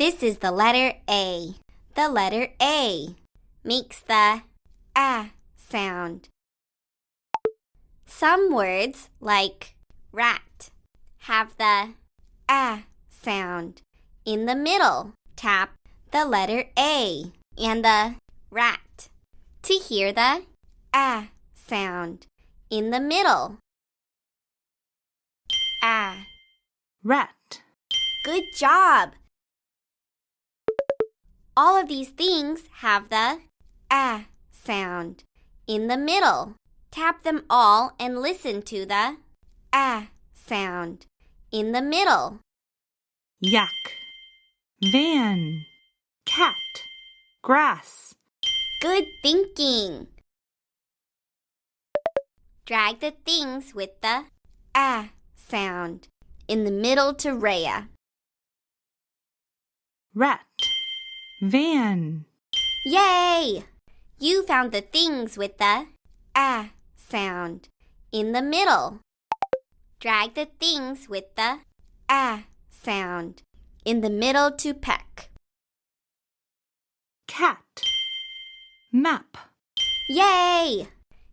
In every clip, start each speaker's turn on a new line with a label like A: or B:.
A: This is the letter A. The letter A makes the sound. Some words, like rat, have the sound. In the middle, tap the letter A and the rat to hear the sound. In the middle.
B: Rat.
A: Good job! All of these things have the sound. In the middle, tap them all and listen to the sound. In the middle.
B: Yak. Van. Cat. Grass.
A: Good thinking! Drag the things with the sound. In the middle to Rhea.
B: Rat. Van.
A: Yay! You found the things with the sound. In the middle. Drag the things with the sound. In the middle to Peck.
B: Cat. Map.
A: Yay!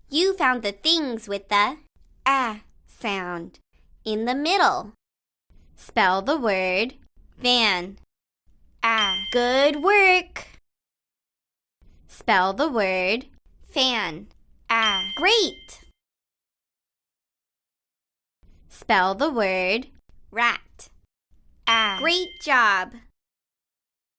A: You found the things with the sound. In the middle. Spell the word van. Good work! Spell the word fan. Great! Spell the word rat. Great job!